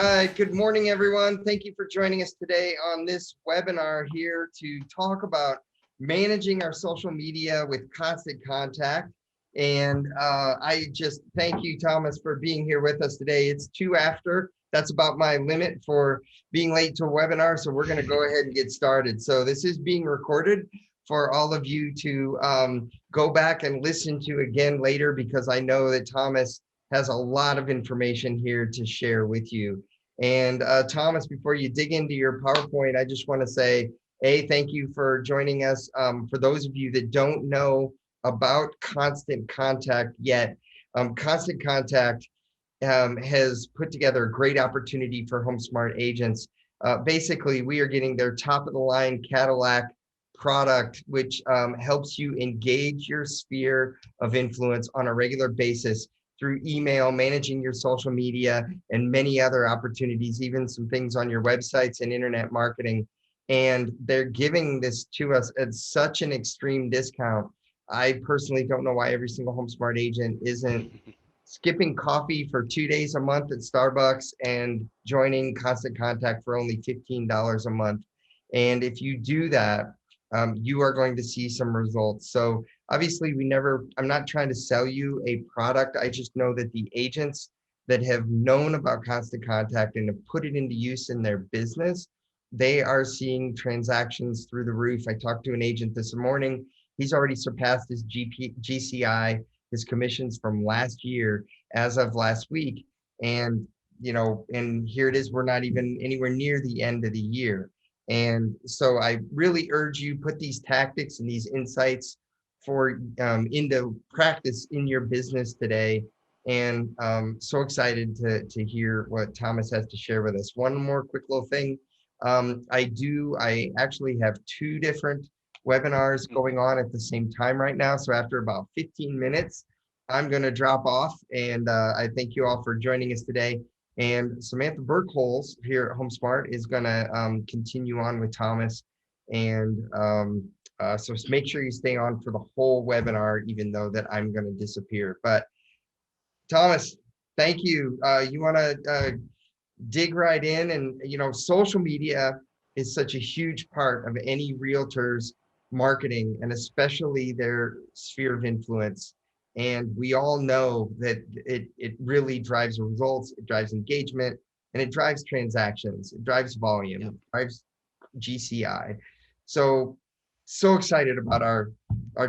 right. Good morning, everyone. Thank you for joining us today on this webinar here to talk about managing our social media with constant contact. And I just thank you, Thomas, for being here with us today. It's 2 after. That's about my limit for being late to a webinar. So we're going to go ahead and get started. So this is being recorded for all of you to go back and listen to again later, because I know that Thomas has a lot of information here to share with you. And Thomas, before you dig into your PowerPoint, I just want to say, thank you for joining us. For those of you that don't know about Constant Contact yet, Constant Contact has put together a great opportunity for HomeSmart agents. Basically, we are getting their top of the line Cadillac product, which helps you engage your sphere of influence on a regular basis through email, managing your social media, and many other opportunities, even some things on your websites and internet marketing. And they're giving this to us at such an extreme discount. I personally don't know why every single HomeSmart agent isn't skipping coffee for 2 days a month at Starbucks and joining Constant Contact for only $15 a month. And if you do that, you are going to see some results. So obviously I'm not trying to sell you a product. I just know that the agents that have known about Constant Contact and have put it into use in their business, they are seeing transactions through the roof. I talked to an agent this morning. He's already surpassed his GCI, his commissions from last year as of last week. And, and here it is, we're not even anywhere near the end of the year. And so I really urge you, put these tactics and these insights into practice in your business today. And so excited to hear what Thomas has to share with us. One more quick little thing. I actually have 2 different webinars going on at the same time right now. So after about 15 minutes, I'm going to drop off. And I thank you all for joining us today. And Samantha Burkholz here at HomeSmart is going to continue on with Thomas. And so make sure you stay on for the whole webinar, even though that I'm going to disappear. But Thomas, thank you. You want to dig right in? And, social media is such a huge part of any realtor's marketing, and especially their sphere of influence. And we all know that it really drives results, it drives engagement, and it drives transactions, it drives volume, Yep. it drives GCI. So excited about our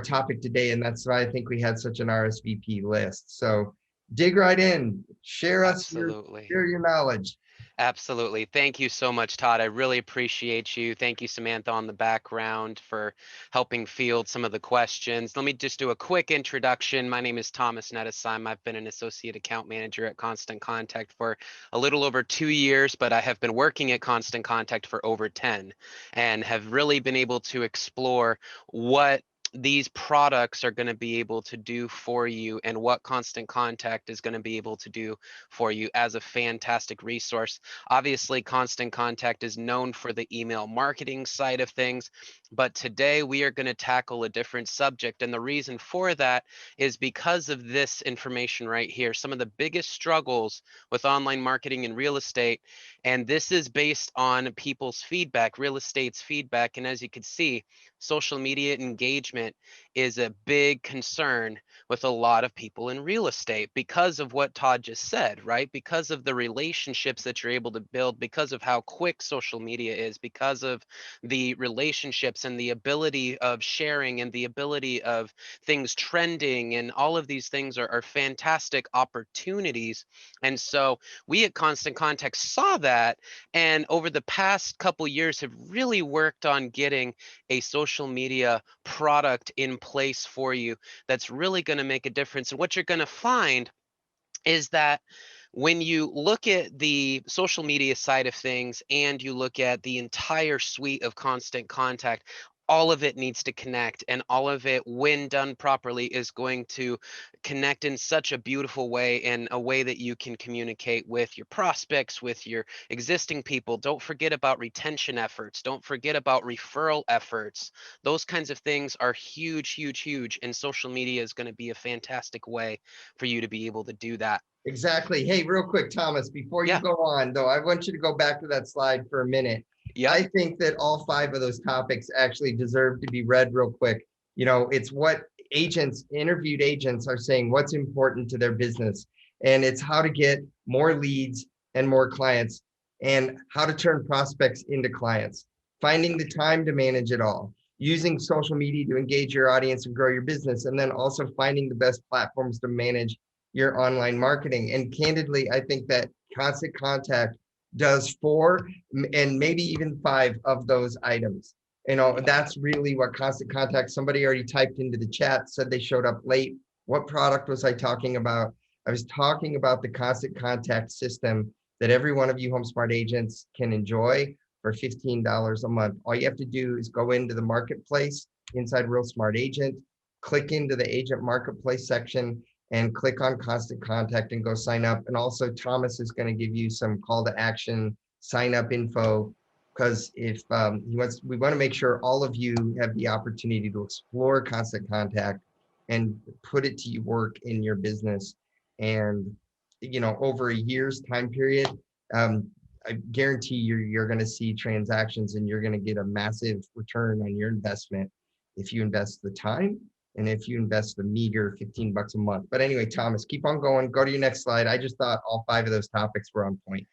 topic today, and that's why I think we had such an RSVP list. So dig right in, Absolutely. share your knowledge. Absolutely. Thank you so much, Todd. I really appreciate you. Thank you, Samantha, on the background for helping field some of the questions. Let me just do a quick introduction. My name is Thomas Nettesheim. I've been an associate account manager at Constant Contact for a little over 2 years, but I have been working at Constant Contact for over 10 and have really been able to explore what these products are going to be able to do for you and what Constant Contact is going to be able to do for you as a fantastic resource. Obviously, Constant Contact is known for the email marketing side of things, but today we are going to tackle a different subject. And the reason for that is because of this information right here. Some of the biggest struggles with online marketing and real estate, and this is based on people's feedback, real estate's feedback. And as you can see, social media engagement is a big concern with a lot of people in real estate because of what Todd just said, right? Because of the relationships that you're able to build, because of how quick social media is, because of the relationships and the ability of sharing and the ability of things trending, and all of these things are fantastic opportunities. And so we at Constant Contact saw that, and over the past couple years have really worked on getting a social media product in place for you that's really going to make a difference. And what you're going to find is that when you look at the social media side of things and you look at the entire suite of Constant Contact, all of it needs to connect, and all of it, when done properly, is going to connect in such a beautiful way, in a way that you can communicate with your prospects, with your existing people. Don't forget about retention efforts. Don't forget about referral efforts. Those kinds of things are huge, huge, huge. And social media is going to be a fantastic way for you to be able to do that. Exactly. Hey, real quick, Thomas, before you Yeah. go on, though, I want you to go back to that slide for a minute. Yep. I think that all five of those topics actually deserve to be read real quick. You know, it's what agents, interviewed agents, are saying what's important to their business. And it's how to get more leads and more clients, and how to turn prospects into clients, finding the time to manage it all, using social media to engage your audience and grow your business, and then also finding the best platforms to manage your online marketing. And candidly, I think that Constant Contact does four and maybe even five of those items. You know, Yep. that's really what Constant Contact, somebody already typed into the chat, said they showed up late. What product was I talking about? I was talking about the Constant Contact system that every one of you HomeSmart agents can enjoy for $15 a month. All you have to do is go into the marketplace inside Real Smart Agent, click into the agent marketplace section, and click on Constant Contact and go sign up. And also, Thomas is going to give you some call to action, sign up info, because if we want to make sure all of you have the opportunity to explore Constant Contact and put it to work in your business. And you know, over a year's time period, um, I guarantee you're going to see transactions, and you're going to get a massive return on your investment if you invest the time, and if you invest the meager 15 bucks a month. But anyway, Thomas, keep on going. Go to your next slide. I just thought all five of those topics were on point.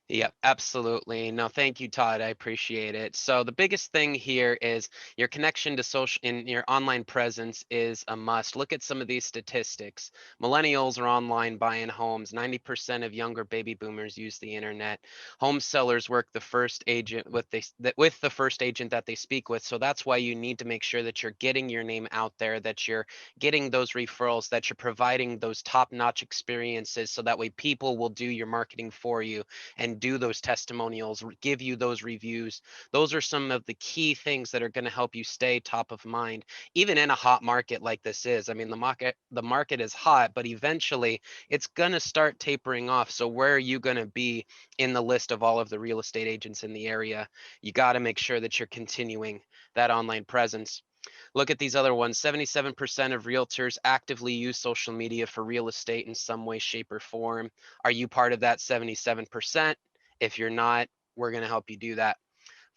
Yep, absolutely. No, thank you, Todd. I appreciate it. So the biggest thing here is your connection to social in your online presence is a must. Look at some of these statistics. Millennials are online buying homes. 90% of younger baby boomers use the internet. Home sellers work the first agent with the first agent that they speak with. So that's why you need to make sure that you're getting your name out there, that you're getting those referrals, that you're providing those top-notch experiences, so that way people will do your marketing for you and do those testimonials, give you those reviews. Those are some of the key things that are going to help you stay top of mind, even in a hot market like this is. I mean, the market is hot, but eventually it's going to start tapering off. So where are you going to be in the list of all of the real estate agents in the area? You got to make sure that you're continuing that online presence. Look at these other ones. 77% of realtors actively use social media for real estate in some way, shape, or form. Are you part of that 77%? If you're not, we're going to help you do that.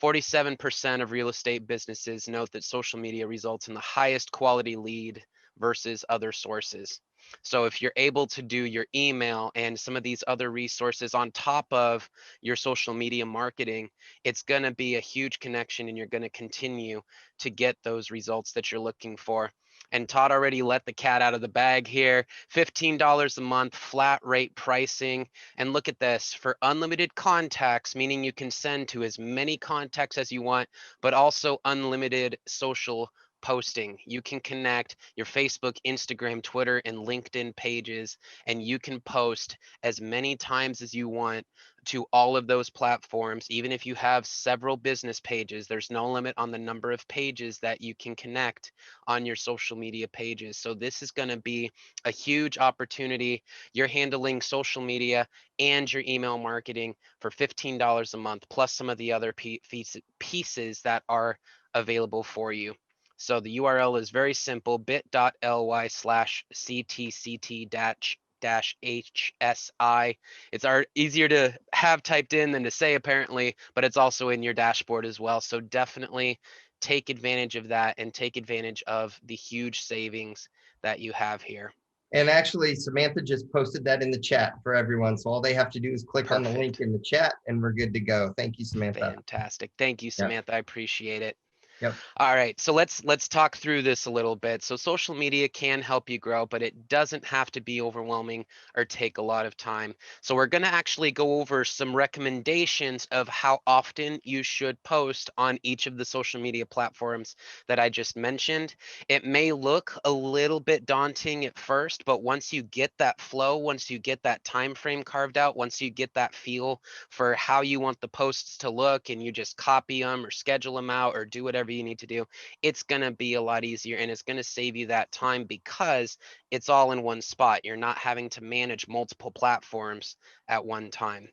47% of real estate businesses note that social media results in the highest quality lead versus other sources. So if you're able to do your email and some of these other resources on top of your social media marketing, it's going to be a huge connection, and you're going to continue to get those results that you're looking for. And Todd already let the cat out of the bag here. $15 a month, flat rate pricing. And look at this, for unlimited contacts, meaning you can send to as many contacts as you want, but also unlimited social posting. You can connect your Facebook, Instagram, Twitter, and LinkedIn pages, and you can post as many times as you want to all of those platforms. Even if you have several business pages, there's no limit on the number of pages that you can connect on your social media pages. So this is going to be a huge opportunity. You're handling social media and your email marketing for $15 a month, plus some of the other pieces that are available for you. So the URL is very simple: bit.ly/ctct dash HSI. It's easier to have typed in than to say, apparently, but it's also in your dashboard as well. So definitely take advantage of that, and take advantage of the huge savings that you have here. And actually, Samantha just posted that in the chat for everyone. So all they have to do is click on the link Perfect. in the chat, and we're good to go. Thank you, Samantha. Fantastic. Thank you, Yep. Samantha. I appreciate it. Yep. All right, so let's talk through this a little bit. So social media can help you grow, but it doesn't have to be overwhelming or take a lot of time. So we're going to actually go over some recommendations of how often you should post on each of the social media platforms that I just mentioned. It may look a little bit daunting at first, but once you get that flow, once you get that time frame carved out, once you get that feel for how you want the posts to look, and you just copy them or schedule them out or do whatever you need to do, it's going to be a lot easier, and it's going to save you that time because it's all in one spot. You're not having to manage multiple platforms at one time.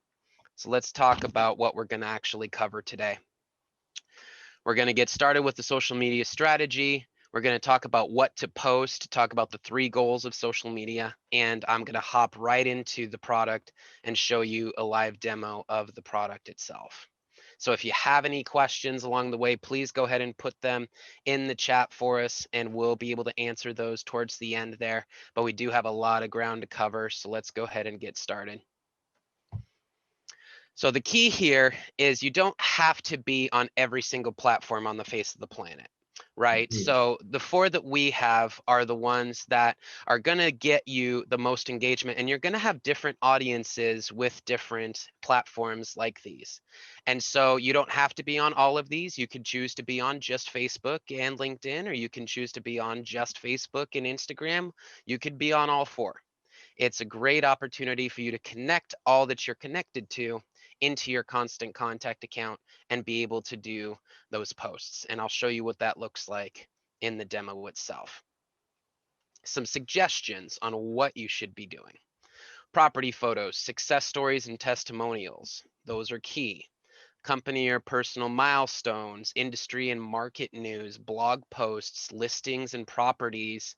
So let's talk about what we're going to actually cover today. We're going to get started with the social media strategy. We're going to talk about what to post, talk about the 3 goals of social media, and I'm going to hop right into the product and show you a live demo of the product itself. So if you have any questions along the way, please go ahead and put them in the chat for us, and we'll be able to answer those towards the end there. But we do have a lot of ground to cover, so let's go ahead and get started. So the key here is you don't have to be on every single platform on the face of the planet, right? Mhm. So the 4 that we have are the ones that are going to get you the most engagement, and you're going to have different audiences with different platforms like these. And so you don't have to be on all of these. You could choose to be on just Facebook and LinkedIn, or you can choose to be on just Facebook and Instagram. You could be on all 4. It's a great opportunity for you to connect all that you're connected to into your constant contact account and be able to do those posts. And I'll show you what that looks like in the demo itself. Some suggestions on what you should be doing. Property photos, success stories, and testimonials. Those are key. Company or personal milestones, industry and market news, blog posts, listings and properties,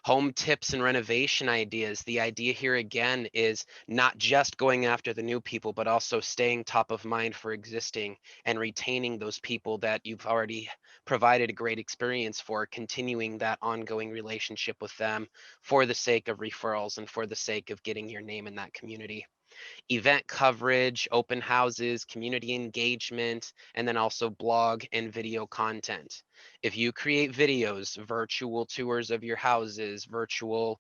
home tips and renovation ideas. The idea here again is not just going after the new people, but also staying top of mind for existing and retaining those people that you've already provided a great experience for, continuing that ongoing relationship with them for the sake of referrals and for the sake of getting your name in that community. Event coverage, open houses, community engagement, and then also blog and video content. If you create videos, virtual tours of your houses, virtual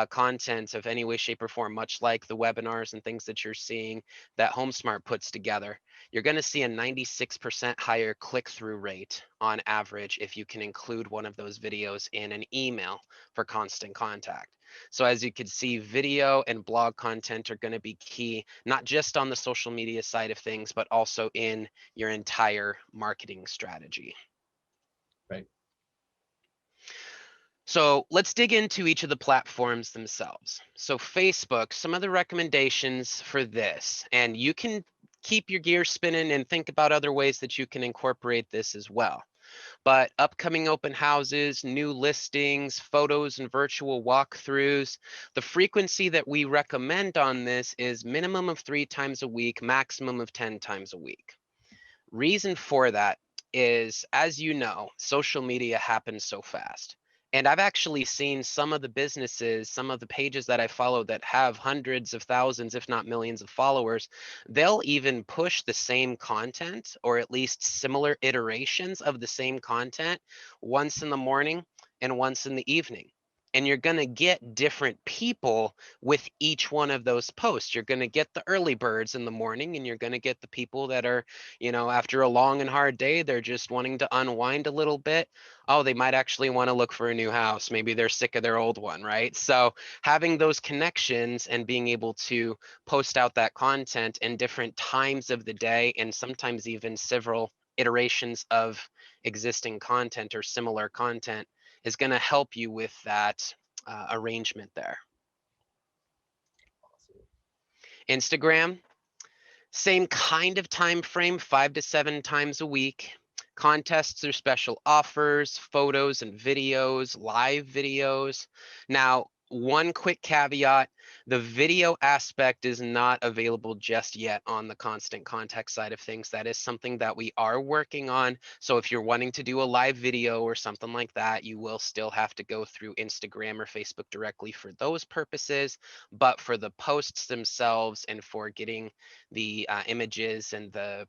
content of any way, shape, or form, much like the webinars and things that you're seeing that HomeSmart puts together, you're going to see a 96% higher click-through rate on average if you can include one of those videos in an email for constant contact. So as you can see, video and blog content are going to be key, not just on the social media side of things, but also in your entire marketing strategy. Right. So let's dig into each of the platforms themselves. So Facebook, some of the recommendations for this, and you can keep your gears spinning and think about other ways that you can incorporate this as well. But upcoming open houses, new listings, photos, and virtual walkthroughs, the frequency that we recommend on this is minimum of 3 times a week, maximum of 10 times a week. Reason for that is, as you know, social media happens so fast. And I've actually seen some of the businesses, some of the pages that I follow that have hundreds of thousands, if not millions of followers, they'll even push the same content or at least similar iterations of the same content once in the morning and once in the evening. And you're going to get different people with each one of those posts. You're going to get the early birds in the morning, and you're going to get the people that are, after a long and hard day, they're just wanting to unwind a little bit. Oh, they might actually want to look for a new house. Maybe they're sick of their old one, right? So having those connections and being able to post out that content in different times of the day, and sometimes even several iterations of existing content or similar content, is going to help you with that arrangement there. Instagram, same kind of time frame, 5 to 7 times a week. Contests or special offers, photos and videos, live videos. Now, one quick caveat, the video aspect is not available just yet on the constant contact side of things. That is something that we are working on. So if you're wanting to do a live video or something like that, you will still have to go through Instagram or Facebook directly for those purposes. But for the posts themselves and for getting the images and the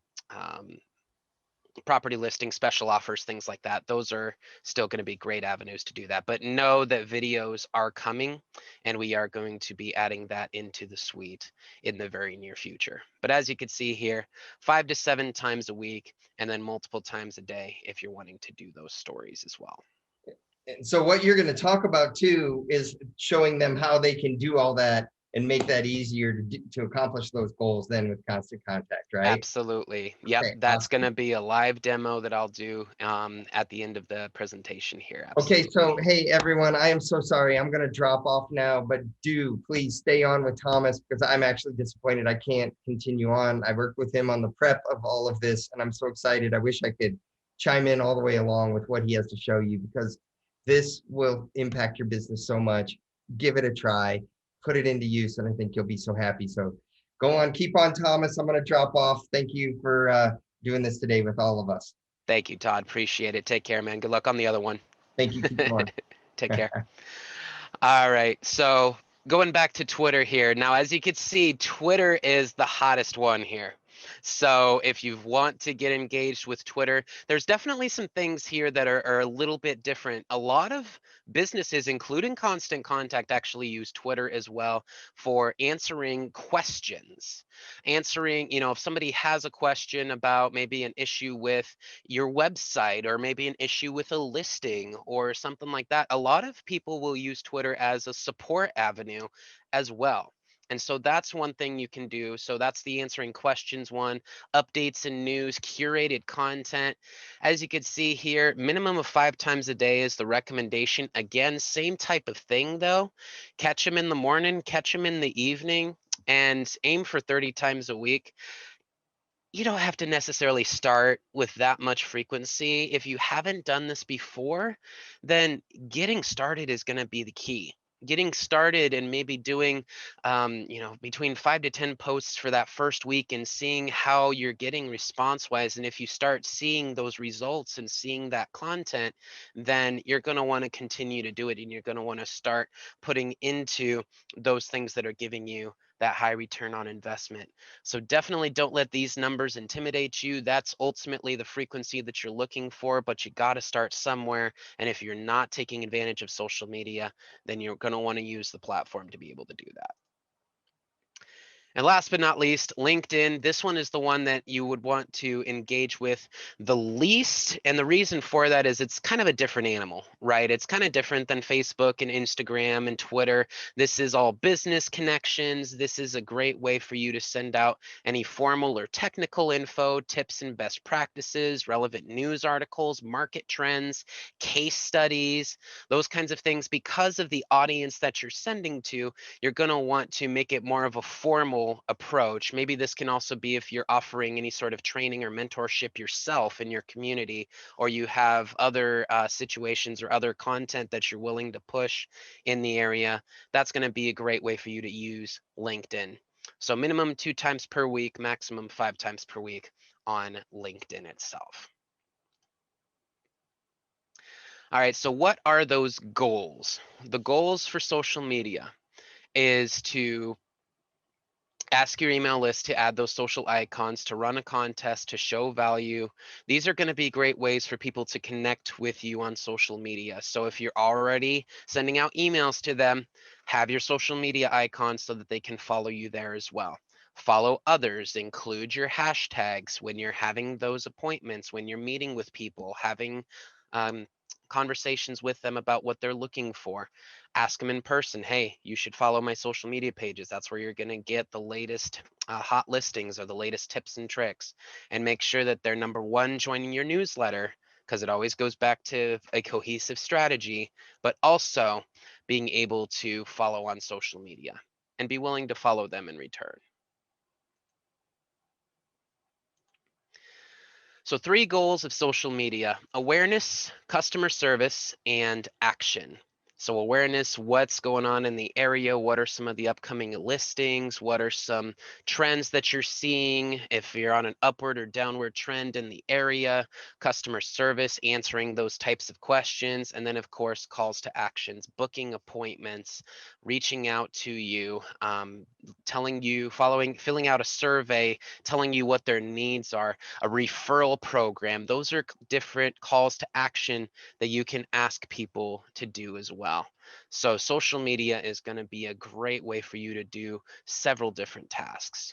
property listing, special offers, things like that, those are still going to be great avenues to do that. But know that videos are coming, and we are going to be adding that into the suite in the very near future. But as you can see here, 5 to 7 times a week, and then multiple times a day if you're wanting to do those stories as well. And so what you're going to talk about too is showing them how they can do all that and make that easier to accomplish those goals then with Constant Contact, right? Absolutely. Yep, Okay, that's going awesome. to be a live demo that I'll do at the end of the presentation here. Okay, so Absolutely. hey everyone, I am so sorry. I'm going to drop off now, but do please stay on with Thomas because I'm actually disappointed I can't continue on. I worked with him on the prep of all of this, and I'm so excited. I wish I could chime in all the way along with what he has to show you because this will impact your business so much. Give it a try, put it into use, and I think you'll be so happy. So go on, keep on, Thomas. I'm going to drop off. Thank you for doing this today with all of us. Thank you, Todd. Appreciate it. Take care, man. Good luck on the other one. Thank you. Keep going. Take care. All right. So going back to Twitter here. Now, as you can see, Twitter is the hottest one here. So if you want to get engaged with Twitter, there's definitely some things here that are a little bit different. A lot of businesses, including Constant Contact, actually use Twitter as well for answering questions. Answering, if somebody has a question about maybe an issue with your website or maybe an issue with a listing or something like that, a lot of people will use Twitter as a support avenue as well. And so that's one thing you can do. So that's the answering questions one, updates and news, curated content. As you can see here, minimum of 5 times a day is the recommendation. Again, same type of thing though. Catch them in the morning, catch them in the evening, and aim for 30 times a week. You don't have to necessarily start with that much frequency. If you haven't done this before, then getting started is going to be the key. Getting started and maybe doing, between 5 to 10 posts for that first week and seeing how you're getting response wise. And if you start seeing those results and seeing that content, then you're going to want to continue to do it and you're going to want to start putting into those things that are giving you that high return on investment. So definitely don't let these numbers intimidate you. That's ultimately the frequency that you're looking for, but you got to start somewhere. And if you're not taking advantage of social media, then you're going to want to use the platform to be able to do that. And last but not least, LinkedIn. This one is the one that you would want to engage with the least. And the reason for that is it's kind of a different animal, right? It's kind of different than Facebook and Instagram and Twitter. This is all business connections. This is a great way for you to send out any formal or technical info, tips and best practices, relevant news articles, market trends, case studies, those kinds of things. Because of the audience that you're sending to, you're going to want to make it more of a formal approach. Maybe this can also be if you're offering any sort of training or mentorship yourself in your community, or you have other situations or other content that you're willing to push in the area. That's going to be a great way for you to use LinkedIn. So minimum 2 times per week, maximum 5 times per week on LinkedIn itself. All right, so what are those goals? The goals for social media is to ask your email list to add those social icons, to run a contest, to show value. These are going to be great ways for people to connect with you on social media. So if you're already sending out emails to them, have your social media icons so that they can follow you there as well. Follow others, include your hashtags when you're having those appointments, when you're meeting with people, having um, conversations with them about what they're looking for. Ask them in person, hey, you should follow my social media pages. That's where you're going to get the latest hot listings or the latest tips and tricks. And make sure that they're number one, joining your newsletter, because it always goes back to a cohesive strategy, but also being able to follow on social media and be willing to follow them in return. So 3 goals of social media: awareness, customer service, and action. So awareness, what's going on in the area? What are some of the upcoming listings? What are some trends that you're seeing? If you're on an upward or downward trend in the area, customer service, answering those types of questions. And then of course, calls to actions, booking appointments, reaching out to you, telling you, filling out a survey, telling you what their needs are, a referral program. Those are different calls to action that you can ask people to do as well. So social media is going to be a great way for you to do several different tasks.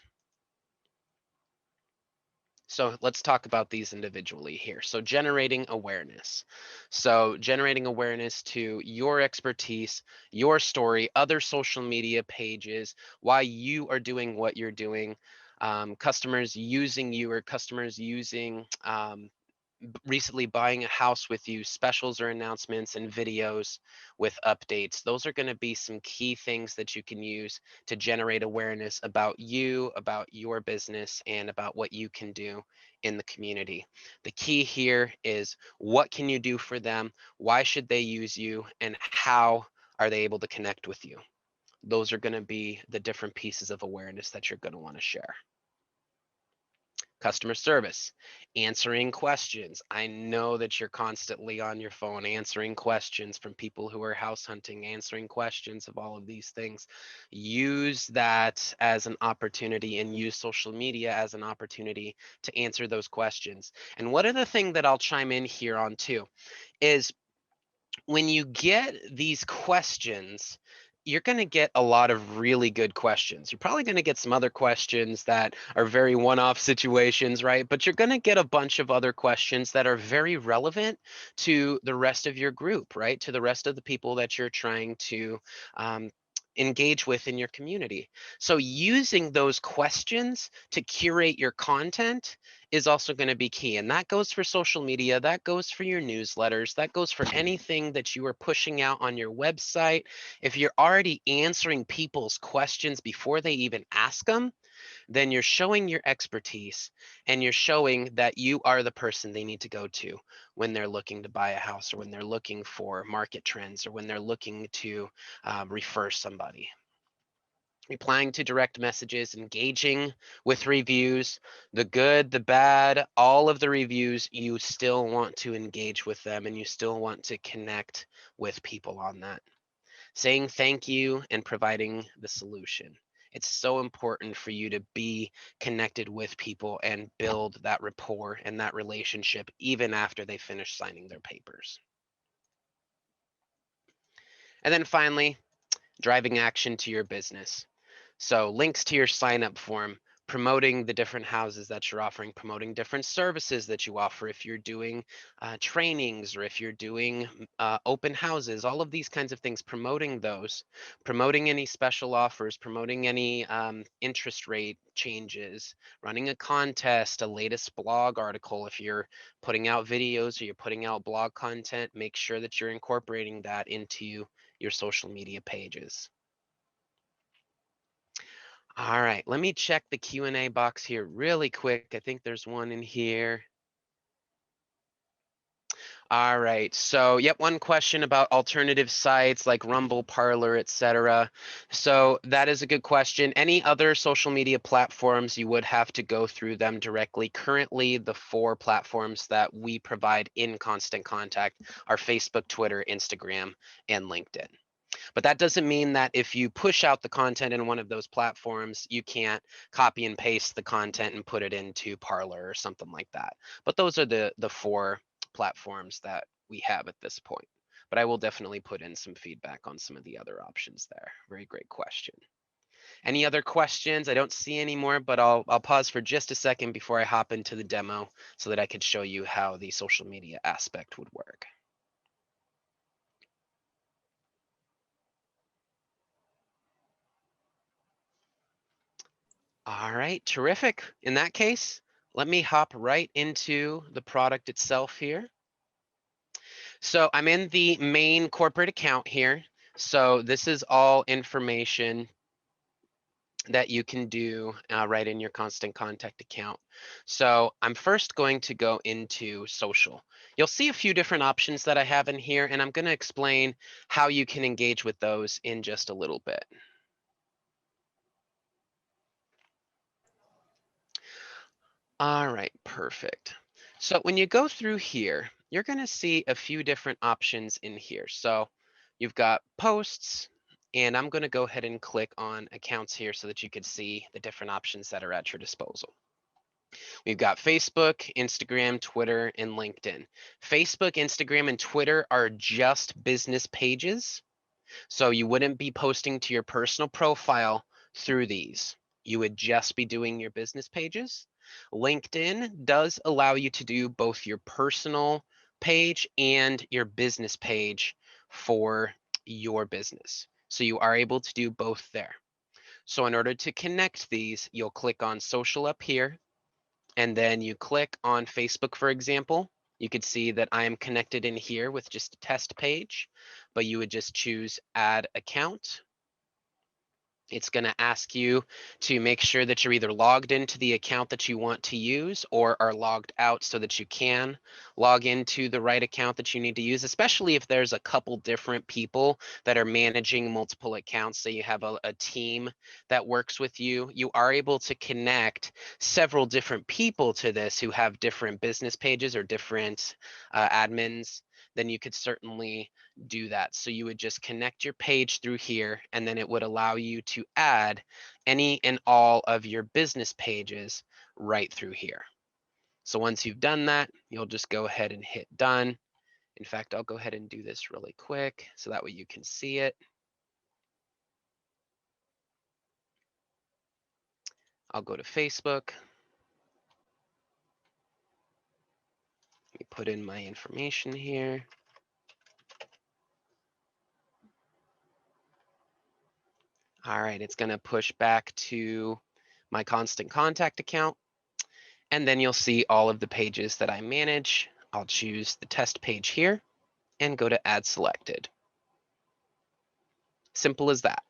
So let's talk about these individually here. So generating awareness. So generating awareness to your expertise, your story, other social media pages, why you are doing what you're doing, customers using you, or customers using recently buying a house with you, specials or announcements and videos with updates. Those are going to be some key things that you can use to generate awareness about you, about your business, and about what you can do in the community. The key here is, what can you do for them? Why should they use you? And how are they able to connect with you? Those are going to be the different pieces of awareness that you're going to want to share. Customer service, answering questions. I know that you're constantly on your phone answering questions from people who are house hunting, answering questions of all of these things. Use that as an opportunity, and use social media as an opportunity to answer those questions. And one other thing that I'll chime in here on too is, when you get these questions, you're going to get a lot of really good questions. You're probably going to get some other questions that are very one-off situations, right? But you're going to get a bunch of other questions that are very relevant to the rest of your group, right? To the rest of the people that you're trying to engage with in your community. So using those questions to curate your content is also going to be key. And that goes for social media, that goes for your newsletters, that goes for anything that you are pushing out on your website. If you're already answering people's questions before they even ask them, then you're showing your expertise, and you're showing that you are the person they need to go to when they're looking to buy a house, or when they're looking for market trends, or when they're looking to refer somebody. Replying to direct messages, engaging with reviews, the good, the bad, all of the reviews, you still want to engage with them, and you still want to connect with people on that. Saying thank you and providing the solution. It's so important for you to be connected with people and build that rapport and that relationship even after they finish signing their papers. And then finally, driving action to your business. So links to your sign up form, promoting the different houses that you're offering, promoting different services that you offer. If you're doing trainings, or if you're doing open houses, all of these kinds of things, promoting those, promoting any special offers, promoting any interest rate changes, running a contest, a latest blog article. If you're putting out videos or you're putting out blog content, make sure that you're incorporating that into your social media pages. All right, let me check the Q&A box here really quick. I think there's one in here. All right, so yep, one question about alternative sites like Rumble, Parlor, etc. So that is a good question. Any other social media platforms, you would have to go through them directly. Currently, the 4 platforms that we provide in Constant Contact are Facebook, Twitter, Instagram, and LinkedIn. But that doesn't mean that if you push out the content in one of those platforms, you can't copy and paste the content and put it into Parlor or something like that. But those are the 4 platforms that we have at this point. But I will definitely put in some feedback on some of the other options there. Very great question. Any other questions? I don't see any more, but I'll pause for just a second before I hop into the demo so that I could show you how the social media aspect would work. All right, terrific. In that case, let me hop right into the product itself here. So I'm in the main corporate account here. So this is all information that you can do right in your Constant Contact account. So I'm first going to go into social. You'll see a few different options that I have in here, and I'm going to explain how you can engage with those in just a little bit. All right, perfect. So when you go through here, you're going to see a few different options in here. So you've got posts, and I'm going to go ahead and click on accounts here so that you can see the different options that are at your disposal. We've got Facebook, Instagram, Twitter, and LinkedIn. Facebook, Instagram, and Twitter are just business pages. So you wouldn't be posting to your personal profile through these. You would just be doing your business pages. LinkedIn does allow you to do both your personal page and your business page for your business. So you are able to do both there. So in order to connect these, you'll click on social up here, and then you click on Facebook, for example. You could see that I am connected in here with just a test page, but you would just choose add account. It's going to ask you to make sure that you're either logged into the account that you want to use or are logged out so that you can log into the right account that you need to use, especially if there's a couple different people that are managing multiple accounts. So you have a team that works with you. You are able to connect several different people to this who have different business pages or different admins. Then you could certainly do that. So you would just connect your page through here, and then it would allow you to add any and all of your business pages right through here. So once you've done that, you'll just go ahead and hit done. In fact, I'll go ahead and do this really quick so that way you can see it. I'll go to Facebook. Let me put in my information here. All right, it's going to push back to my constant contact account. And then you'll see all of the pages that I manage. I'll choose the test page here and go to add selected. Simple as that.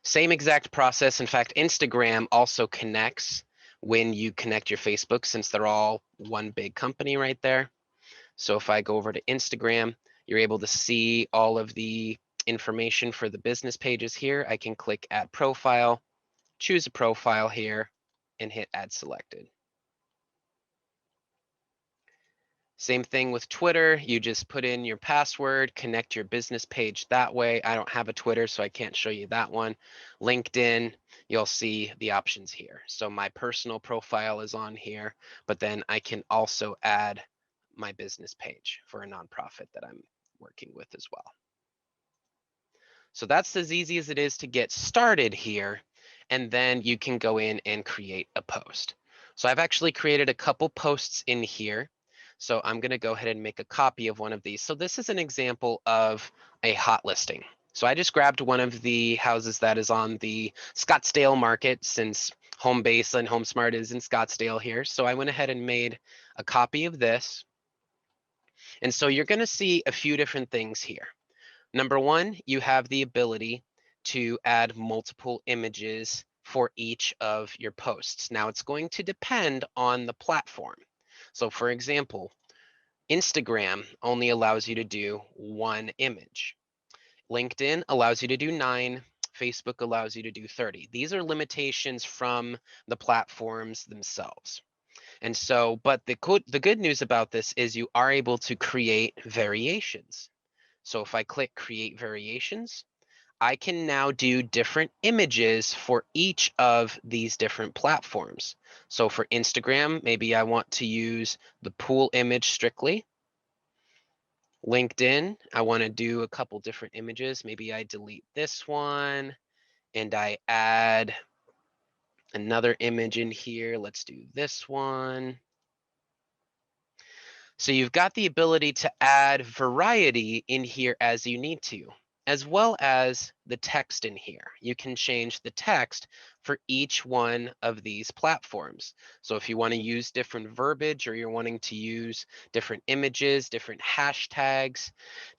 Same exact process. In fact, Instagram also connects when you connect your Facebook, since they're all one big company right there. So if I go over to Instagram, you're able to see all of the information for the business pages here. I can click add profile, choose a profile here, and hit add selected. Same thing with Twitter. You just put in your password, connect your business page that way. I don't have a Twitter, so I can't show you that one. LinkedIn, you'll see the options here. So my personal profile is on here, but then I can also add my business page for a nonprofit that I'm working with as well. So that's as easy as it is to get started here. And then you can go in and create a post. So I've actually created a couple posts in here. So I'm going to go ahead and make a copy of one of these. So this is an example of a hot listing. So I just grabbed one of the houses that is on the Scottsdale market, since Homebase and HomeSmart is in Scottsdale here. So I went ahead and made a copy of this. And so you're going to see a few different things here. Number one, you have the ability to add multiple images for each of your posts. Now it's going to depend on the platform. So for example, Instagram only allows you to do one image. LinkedIn allows you to do 9. Facebook allows you to do 30. These are limitations from the platforms themselves. And so, but the good news about this is you are able to create variations. So if I click create variations, I can now do different images for each of these different platforms. So for Instagram, maybe I want to use the pool image strictly. LinkedIn, I want to do a couple different images. Maybe I delete this one and I add another image in here. Let's do this one. So you've got the ability to add variety in here as you need to, as well as the text in here. You can change the text for each one of these platforms. So if you want to use different verbiage, or you're wanting to use different images, different hashtags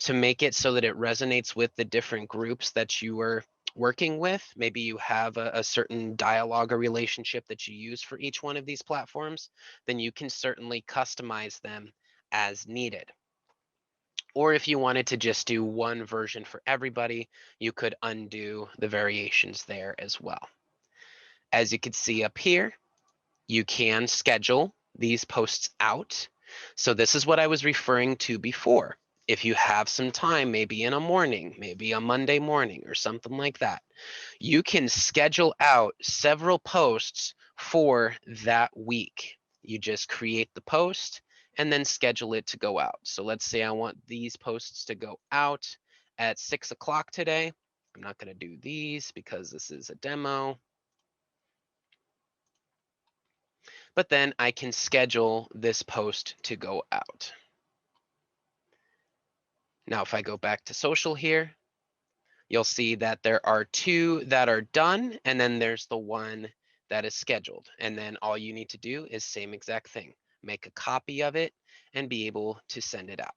to make it so that it resonates with the different groups that you are working with, maybe you have a certain dialogue or relationship that you use for each one of these platforms, then you can certainly customize them as needed. Or if you wanted to just do one version for everybody, you could undo the variations there as well. As you can see up here, you can schedule these posts out. So this is what I was referring to before. If you have some time, maybe in a morning, maybe a Monday morning or something like that, you can schedule out several posts for that week. You just create the post and then schedule it to go out. So let's say I want these posts to go out at 6 o'clock today. I'm not going to do these because this is a demo. but then I can schedule this post to go out. Now, if I go back to social here, you'll see that there are 2 that are done, and then there's the 1 that is scheduled. And then all you need to do is same exact thing, make a copy of it and be able to send it out.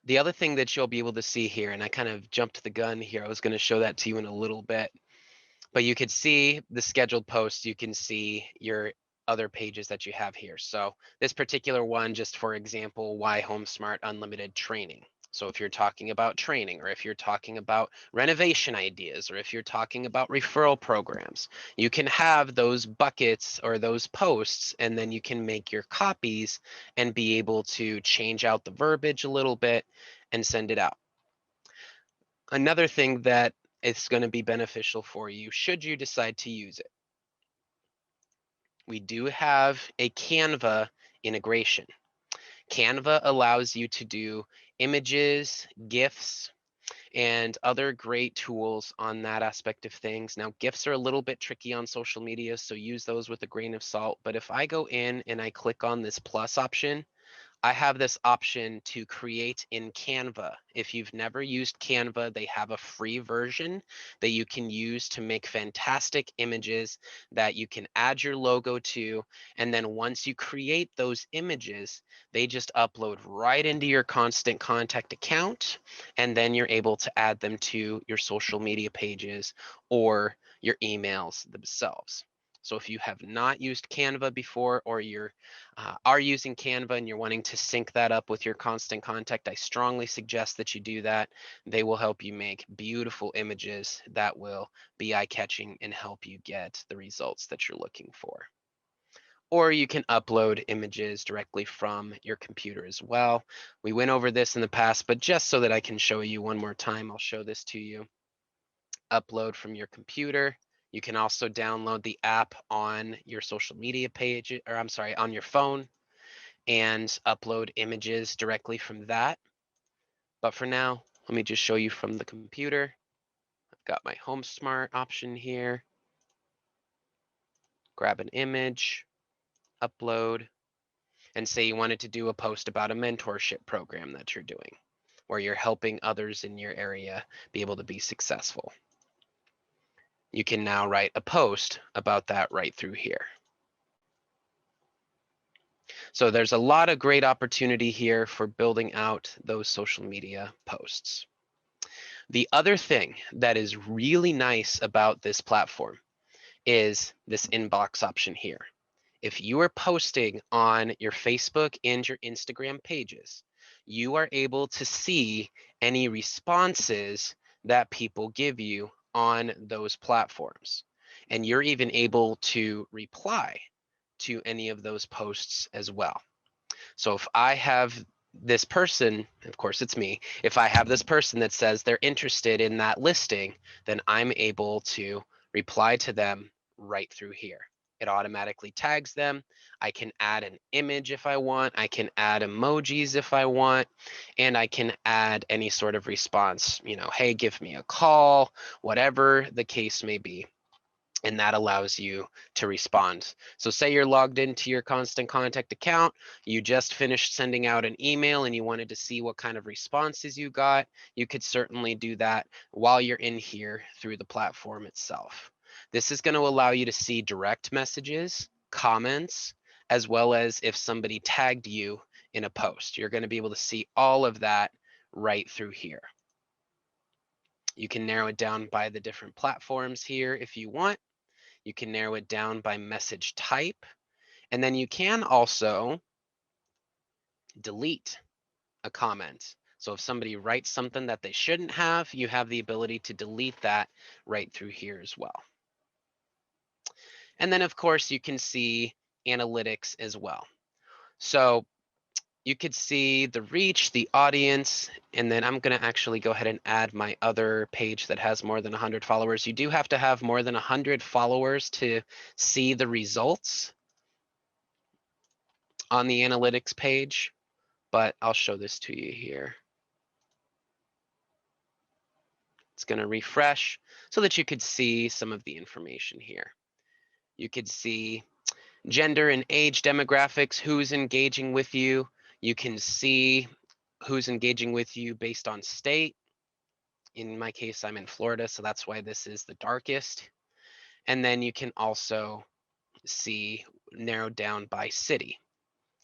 The other thing that you'll be able to see here, and I kind of jumped the gun here, I was going to show that to you in a little bit, but you could see the scheduled posts, you can see your other pages that you have here. So this particular one, just for example, why HomeSmart Unlimited Training. So if you're talking about training, or if you're talking about renovation ideas, or if you're talking about referral programs, you can have those buckets or those posts, and then you can make your copies and be able to change out the verbiage a little bit and send it out. Another thing that is going to be beneficial for you should you decide to use it. We do have a Canva integration. Canva allows you to do images, GIFs, and other great tools on that aspect of things. Now, GIFs are a little bit tricky on social media, so use those with a grain of salt. But if I go in and I click on this plus option, I have this option to create in Canva. If you've never used Canva, they have a free version that you can use to make fantastic images that you can add your logo to. And then once you create those images, they just upload right into your Constant Contact account. And then you're able to add them to your social media pages or your emails themselves. So if you have not used Canva before, or you're are using Canva and you're wanting to sync that up with your Constant Contact, I strongly suggest that you do that. They will help you make beautiful images that will be eye-catching and help you get the results that you're looking for. Or you can upload images directly from your computer as well. We went over this in the past, but just so that I can show you one more time, I'll show this to you. Upload from your computer. You can also download the app on your social media page, or I'm sorry, on your phone, and upload images directly from that. But for now, let me just show you from the computer. I've got my HomeSmart option here. Grab an image, upload, and say you wanted to do a post about a mentorship program that you're doing, where you're helping others in your area be able to be successful. You can now write a post about that right through here. So there's a lot of great opportunity here for building out those social media posts. The other thing that is really nice about this platform is this inbox option here. If you are posting on your Facebook and your Instagram pages, you are able to see any responses that people give you on those platforms. And you're even able to reply to any of those posts as well. So if I have this person, of course it's me, if I have this person that says they're interested in that listing, then I'm able to reply to them right through here. It automatically tags them. I can add an image if I want. I can add emojis if I want. And I can add any sort of response, hey, give me a call, whatever the case may be. And that allows you to respond. So say you're logged into your Constant Contact account, you just finished sending out an email and you wanted to see what kind of responses you got, you could certainly do that while you're in here through the platform itself. This is going to allow you to see direct messages, comments, as well as if somebody tagged you in a post. You're going to be able to see all of that right through here. You can narrow it down by the different platforms here if you want. You can narrow it down by message type, and then you can also delete a comment. So if somebody writes something that they shouldn't have, you have the ability to delete that right through here as well. And then of course you can see analytics as well. So you could see the reach, the audience, and then I'm going to actually go ahead and add my other page that has more than 100 followers. You do have to have more than 100 followers to see the results on the analytics page, but I'll show this to you here. It's going to refresh so that you could see some of the information here. You could see gender and age demographics, who's engaging with you. You can see who's engaging with you based on state. In my case, I'm in Florida, so that's why this is the darkest. And then you can also see narrowed down by city.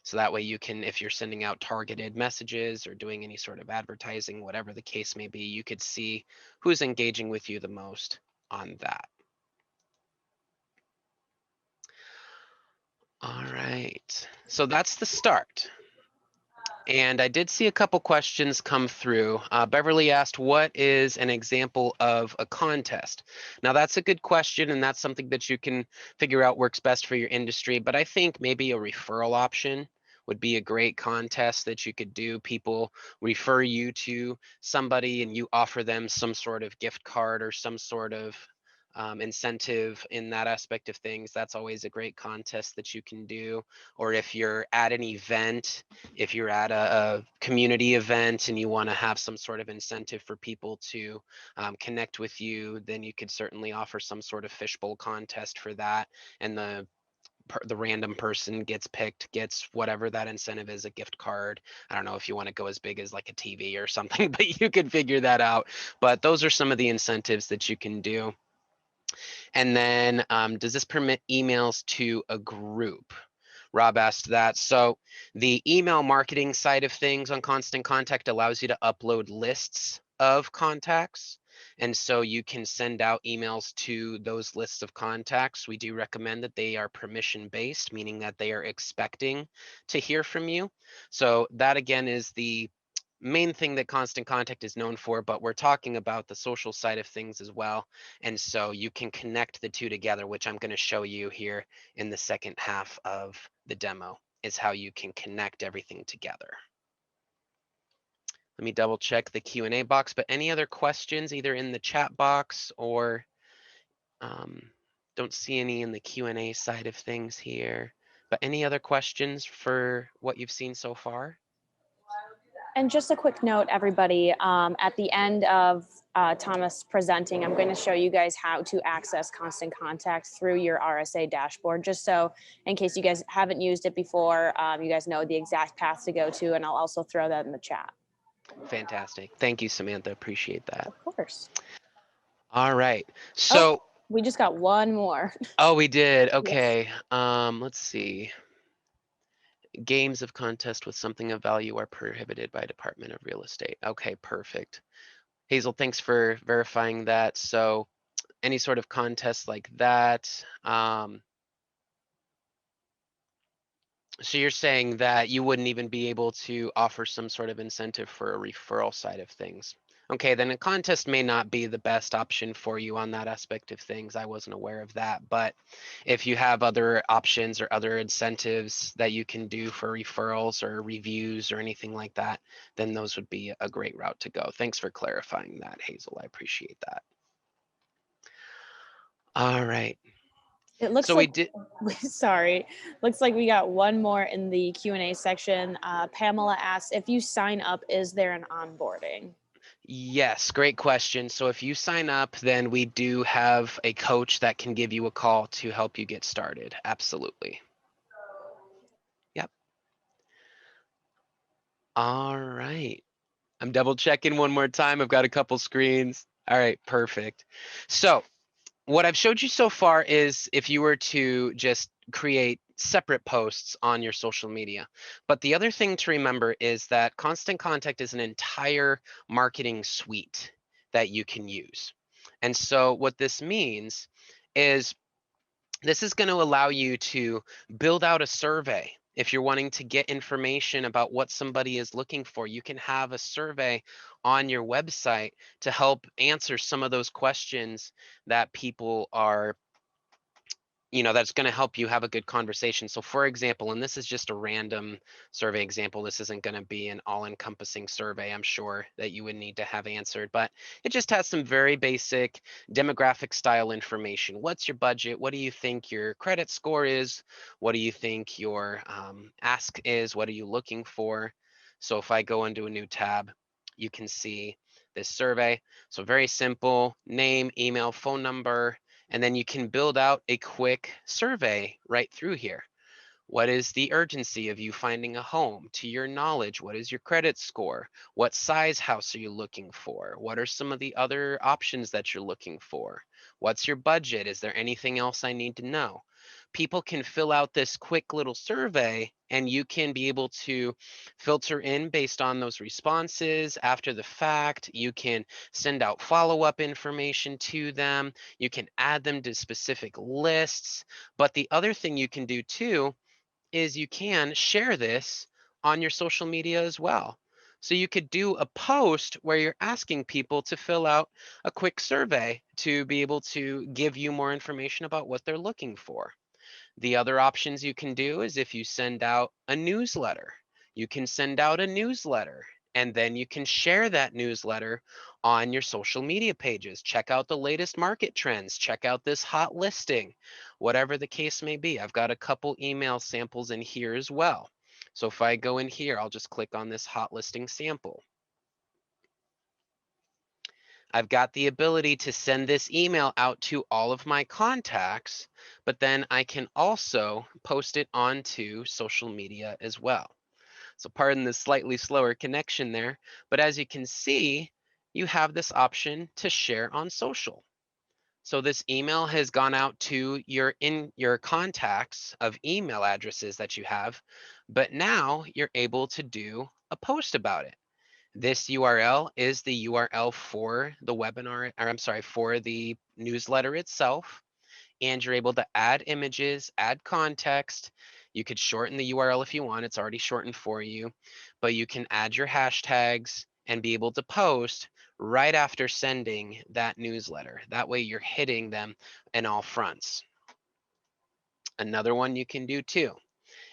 So that way you can, if you're sending out targeted messages or doing any sort of advertising, whatever the case may be, you could see who's engaging with you the most on that. All right, so that's the start. And I did see a couple questions come through. Beverly asked, what is an example of a contest? Now that's a good question, and that's something that you can figure out works best for your industry, but I think maybe a referral option would be a great contest that you could do. People refer you to somebody and you offer them some sort of gift card or some sort of incentive in that aspect of things. That's always a great contest that you can do. Or if you're at an event, if you're at a community event and you want to have some sort of incentive for people to connect with you, then you could certainly offer some sort of fishbowl contest for that. And the random person gets picked, gets whatever that incentive is, a gift card. I don't know if you want to go as big as like a TV or something, but you could figure that out. But those are some of the incentives that you can do. And then does this permit emails to a group? Rob asked that. So the email marketing side of things on Constant Contact allows you to upload lists of contacts. And so you can send out emails to those lists of contacts. We do recommend that they are permission based, meaning that they are expecting to hear from you. So that again is the main thing that Constant Contact is known for, but we're talking about the social side of things as well. And so you can connect the two together, which I'm going to show you here in the second half of the demo, is how you can connect everything together. Let me double check the Q&A box, but any other questions either in the chat box or don't see any in the Q&A side of things here, but any other questions for what you've seen so far? And just a quick note, everybody, at the end of Thomas presenting, I'm going to show you guys how to access Constant Contact through your RSA dashboard, just so in case you guys haven't used it before, you guys know the exact path to go to, and I'll also throw that in the chat. Fantastic. Thank you, Samantha. Appreciate that. Of course. All right. So we just got one more. Oh, we did. Yes. Okay. Let's see. Games of contest with something of value are prohibited by Department of Real Estate. Okay, perfect. Hazel, thanks for verifying that. So any sort of contest like that. So you're saying that you wouldn't even be able to offer some sort of incentive for a referral side of things. Okay, then a contest may not be the best option for you on that aspect of things. I wasn't aware of that, but if you have other options or other incentives that you can do for referrals or reviews or anything like that, then those would be a great route to go. Thanks for clarifying that, Hazel. I appreciate that. All right. It looks so like, we did. Sorry, looks like we got one more in the Q&A section. Pamela asks, if you sign up, is there an onboarding? Yes, great question. So if you sign up, then we do have a coach that can give you a call to help you get started. Absolutely. Yep. All right. I'm double checking one more time. I've got a couple screens. All right, perfect. So what I've showed you so far is if you were to just create separate posts on your social media. But the other thing to remember is that Constant Contact is an entire marketing suite that you can use. And so what this means is this is going to allow you to build out a survey. If you're wanting to get information about what somebody is looking for, you can have a survey on your website to help answer some of those questions that people are, that's going to help you have a good conversation. So for example, and this is just a random survey example, this isn't going to be an all-encompassing survey, I'm sure, that you would need to have answered, but it just has some very basic demographic style information. What's your budget? What do you think your credit score is? What do you think your ask is? What are you looking for? So if I go into a new tab, you can see this survey. So very simple: name, email, phone number, and then you can build out a quick survey right through here. What is the urgency of you finding a home? To your knowledge, what is your credit score? What size house are you looking for? What are some of the other options that you're looking for? What's your budget? Is there anything else I need to know? People can fill out this quick little survey, and you can be able to filter in based on those responses after the fact. You can send out follow-up information to them. You can add them to specific lists. But the other thing you can do too is you can share this on your social media as well. So you could do a post where you're asking people to fill out a quick survey to be able to give you more information about what they're looking for. The other options you can do is if you send out a newsletter, you can send out a newsletter and then you can share that newsletter on your social media pages. Check out the latest market trends, check out this hot listing, whatever the case may be. I've got a couple email samples in here as well. So if I go in here, I'll just click on this hot listing sample. I've got the ability to send this email out to all of my contacts, but then I can also post it onto social media as well. So pardon the slightly slower connection there, but as you can see, you have this option to share on social. So this email has gone out to your contacts of email addresses that you have, but now you're able to do a post about it. This URL is the URL for the webinar, or I'm sorry, for the newsletter itself. And you're able to add images, add context. You could shorten the URL if you want, it's already shortened for you, but you can add your hashtags and be able to post right after sending that newsletter. That way you're hitting them in all fronts. Another one you can do too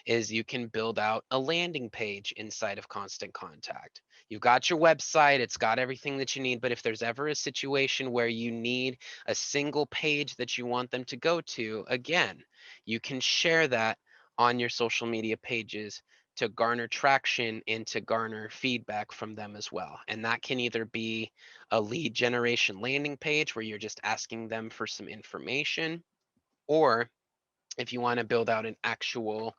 is you can build out a landing page inside of Constant Contact. You've got your website, it's got everything that you need, but if there's ever a situation where you need a single page that you want them to go to, again, you can share that on your social media pages to garner traction and to garner feedback from them as well. And that can either be a lead generation landing page where you're just asking them for some information, or if you want to build out an actual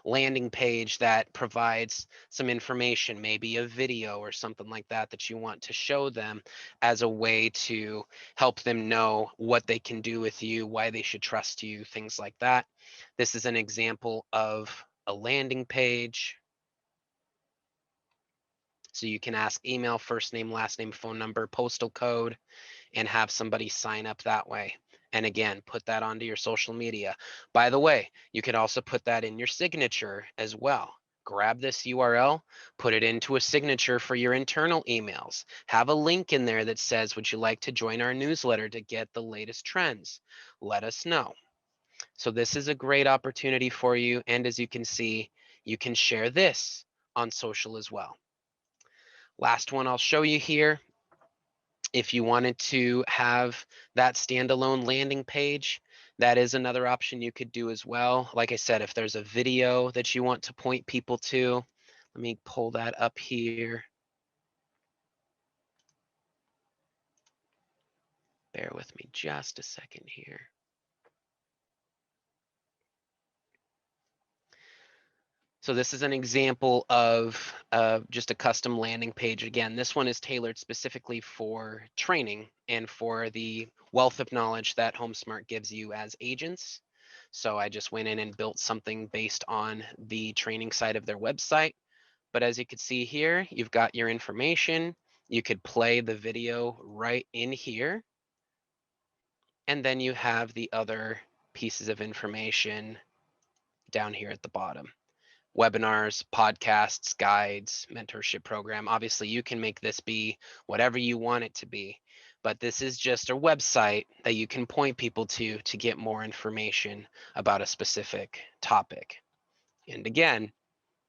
landing page that provides some information, maybe a video or something like that, that you want to show them as a way to help them know what they can do with you, why they should trust you, things like that. This is an example of a landing page. So you can ask email, first name, last name, phone number, postal code, and have somebody sign up that way. And again, put that onto your social media. By the way, you can also put that in your signature as well. Grab this URL, put it into a signature for your internal emails. Have a link in there that says, would you like to join our newsletter to get the latest trends? Let us know. So this is a great opportunity for you. And as you can see, you can share this on social as well. Last one I'll show you here. If you wanted to have that standalone landing page, that is another option you could do as well. Like I said, if there's a video that you want to point people to, let me pull that up here. Bear with me just a second here. So this is an example of just a custom landing page. Again, this one is tailored specifically for training and for the wealth of knowledge that HomeSmart gives you as agents. So I just went in and built something based on the training side of their website. But as you can see here, you've got your information. You could play the video right in here. And then you have the other pieces of information down here at the bottom. Webinars, podcasts, guides, mentorship program. Obviously, you can make this be whatever you want it to be, but this is just a website that you can point people to get more information about a specific topic. And again,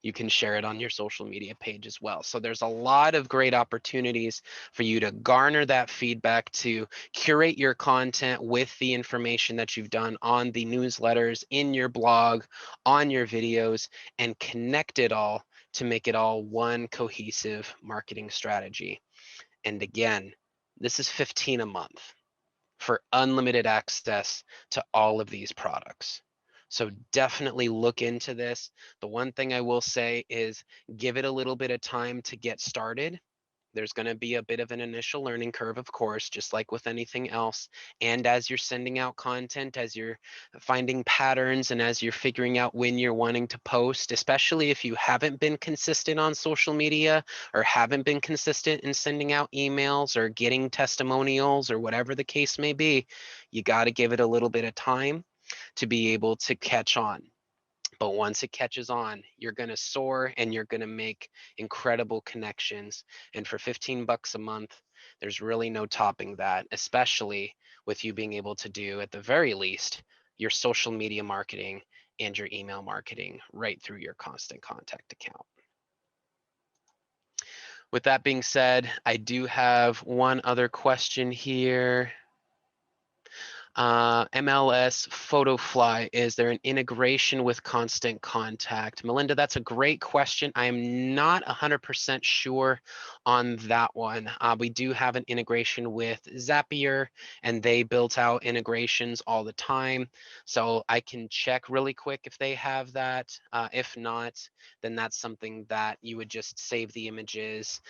you can share it on your social media page as well. So there's a lot of great opportunities for you to garner that feedback, to curate your content with the information that you've done on the newsletters, in your blog, on your videos, and connect it all to make it all one cohesive marketing strategy. And again, this is $15 a month for unlimited access to all of these products. So definitely look into this. The one thing I will say is give it a little bit of time to get started. There's going to be a bit of an initial learning curve, of course, just like with anything else. And as you're sending out content, as you're finding patterns, and as you're figuring out when you're wanting to post, especially if you haven't been consistent on social media or haven't been consistent in sending out emails or getting testimonials or whatever the case may be, you got to give it a little bit of time to be able to catch on. But once it catches on, you're going to soar and you're going to make incredible connections. And for $15 a month, there's really no topping that, especially with you being able to do, at the very least, your social media marketing and your email marketing right through your Constant Contact account. With that being said, I do have one other question here. MLS PhotoFly, is there an integration with Constant Contact? Melinda, that's a great question. I am not 100% sure on that one. We do have an integration with Zapier, and they built out integrations all the time. So I can check really quick if they have that. If not, then that's something that you would just save the images.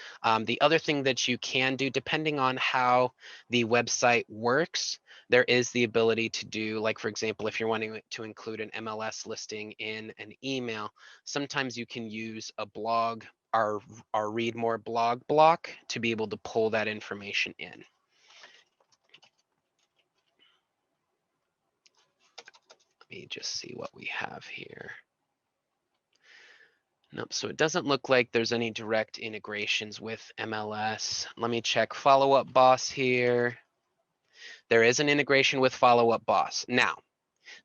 The other thing that you can do, depending on how the website works, there is the ability to do, like, for example, if you're wanting to include an MLS listing in an email, sometimes you can use a blog, our Read More blog block, to be able to pull that information in. Let me just see what we have here. Nope, so it doesn't look like there's any direct integrations with MLS. Let me check Follow Up Boss here. There is an integration with Follow Up Boss. Now,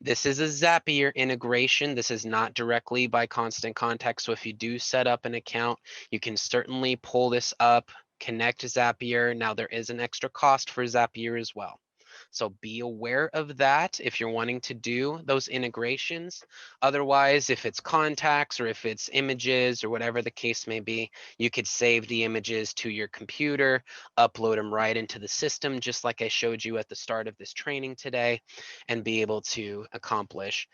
this is a Zapier integration. This is not directly by Constant Contact. So if you do set up an account, you can certainly pull this up, connect to Zapier. Now there is an extra cost for Zapier as well. So be aware of that if you're wanting to do those integrations. Otherwise, if it's contacts or if it's images or whatever the case may be, you could save the images to your computer, upload them right into the system, just like I showed you at the start of this training today, and be able to accomplish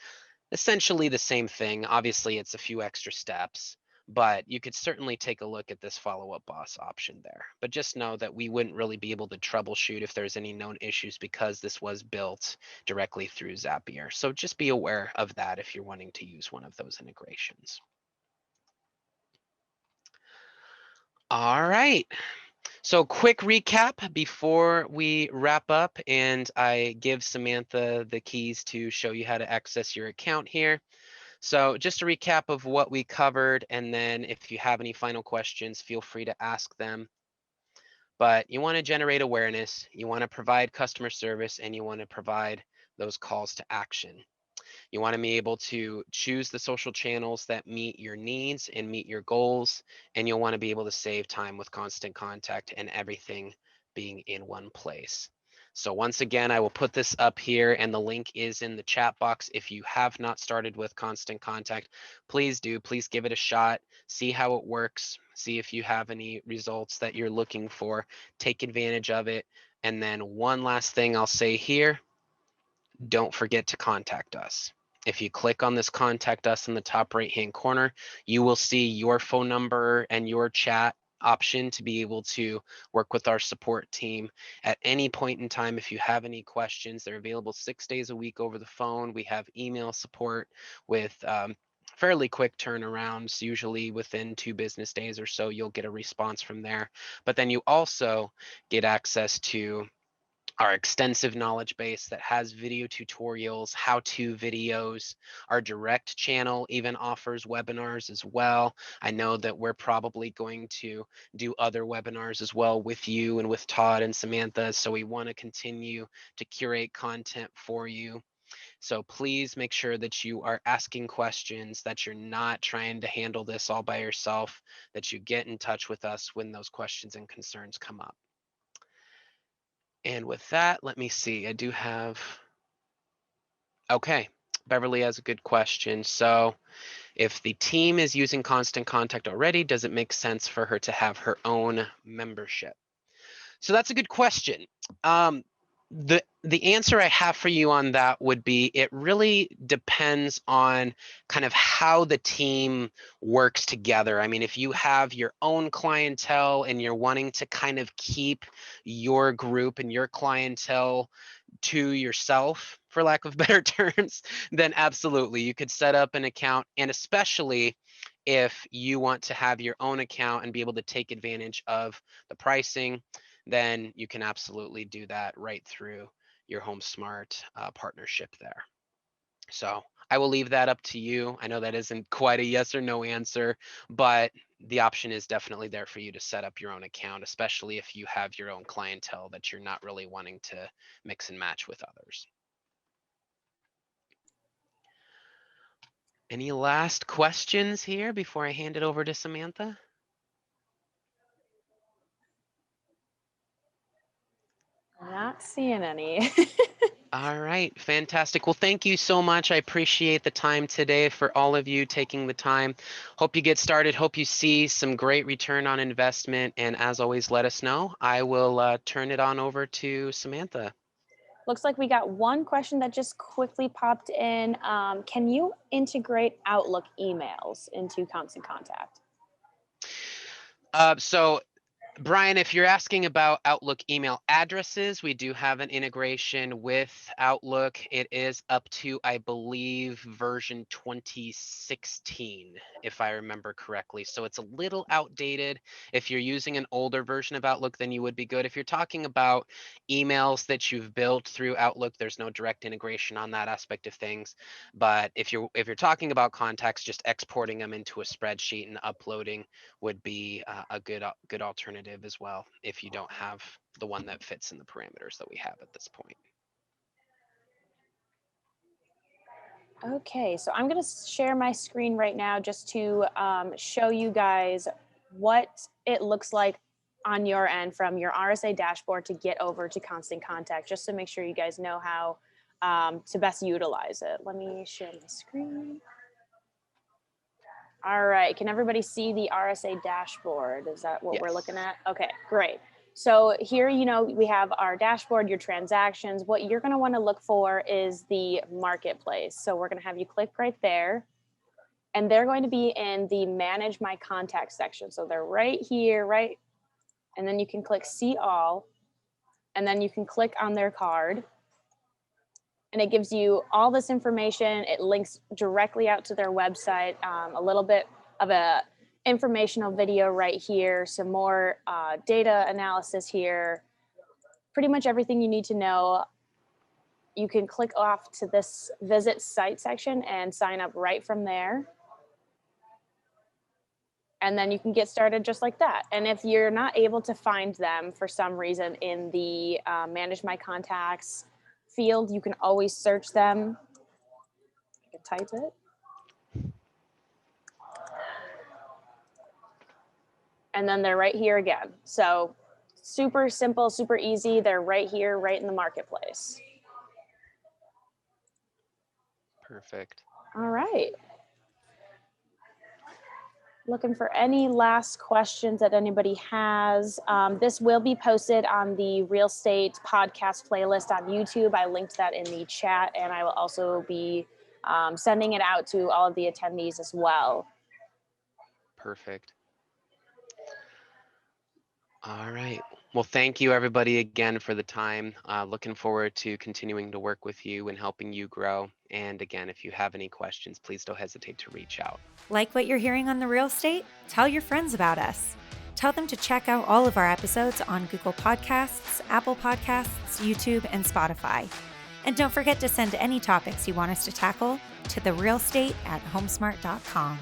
essentially the same thing. Obviously, it's a few extra steps, but you could certainly take a look at this follow-up boss option there. But just know that we wouldn't really be able to troubleshoot if there's any known issues because this was built directly through Zapier. So just be aware of that if you're wanting to use one of those integrations. All right. So quick recap before we wrap up and I give Samantha the keys to show you how to access your account here. So just a recap of what we covered, and then if you have any final questions, feel free to ask them. But you want to generate awareness, you want to provide customer service, and you want to provide those calls to action. You want to be able to choose the social channels that meet your needs and meet your goals, and you'll want to be able to save time with Constant Contact and everything being in one place. So once again, I will put this up here and the link is in the chat box. If you have not started with Constant Contact, please do. Please give it a shot. See how it works. See if you have any results that you're looking for. Take advantage of it. And then one last thing I'll say here, don't forget to contact us. If you click on this contact us in the top right hand corner, you will see your phone number and your chat option to be able to work with our support team at any point in time. If you have any questions, they're available 6 days a week over the phone. We have email support with fairly quick turnarounds, usually within 2 business days or so, you'll get a response from there. But then you also get access to our extensive knowledge base that has video tutorials, how-to videos. Our direct channel even offers webinars as well. I know that we're probably going to do other webinars as well with you and with Todd and Samantha. So we want to continue to curate content for you. So please make sure that you are asking questions, that you're not trying to handle this all by yourself, that you get in touch with us when those questions and concerns come up. And with that, let me see, I do have, okay, Beverly has a good question. So if the team is using Constant Contact already, does it make sense for her to have her own membership? So that's a good question. The answer I have for you on that would be it really depends on kind of how the team works together. I mean, if you have your own clientele and you're wanting to kind of keep your group and your clientele to yourself, for lack of better terms, then absolutely you could set up an account. And especially if you want to have your own account and be able to take advantage of the pricing, then you can absolutely do that right through your HomeSmart partnership there. So I will leave that up to you. I know that isn't quite a yes or no answer, but the option is definitely there for you to set up your own account, especially if you have your own clientele that you're not really wanting to mix and match with others. Any last questions here before I hand it over to Samantha? Not seeing any. All right, fantastic. Well, thank you so much. I appreciate the time today for all of you taking the time. Hope you get started. Hope you see some great return on investment. And as always, let us know. I will turn it on over to Samantha. Looks like we got one question that just quickly popped in. Can you integrate Outlook emails into Constant Contact? So Brian, if you're asking about Outlook email addresses, we do have an integration with Outlook. It is up to, I believe, version 2016, if I remember correctly. So it's a little outdated. If you're using an older version of Outlook, then you would be good. If you're talking about emails that you've built through Outlook, there's no direct integration on that aspect of things. But if you're talking about contacts, just exporting them into a spreadsheet and uploading would be a good alternative as well if you don't have the one that fits in the parameters that we have at this point. Okay, so I'm going to share my screen right now just to show you guys what it looks like on your end from your RSA dashboard to get over to Constant Contact, just to make sure you guys know how to best utilize it. Let me share my screen. All right, can everybody see the RSA dashboard? Is that what we're looking at? Okay, great. So here, we have our dashboard, your transactions. What you're gonna wanna look for is the marketplace. So we're gonna have you click right there. And they're going to be in the Manage My Contacts section. So they're right here, right? And then you can click See All. And then you can click on their card. And it gives you all this information. It links directly out to their website, a little bit of a informational video right here, some more data analysis here, pretty much everything you need to know. You can click off to this visit site section and sign up right from there. And then you can get started just like that. And if you're not able to find them for some reason in the Manage My Contacts field, you can always search them. You can type it. And then they're right here again. So super simple, super easy. They're right here, right in the marketplace. Perfect. All right. Looking for any last questions that anybody has. This will be posted on the Real Estate Podcast playlist on YouTube. I linked that in the chat, and I will also be sending it out to all of the attendees as well. Perfect. All right. Well, thank you everybody again for the time. Looking forward to continuing to work with you and helping you grow. And again, if you have any questions, please don't hesitate to reach out. Like what you're hearing on The Real Estate? Tell your friends about us. Tell them to check out all of our episodes on Google Podcasts, Apple Podcasts, YouTube, and Spotify. And don't forget to send any topics you want us to tackle to therealestate@homesmart.com.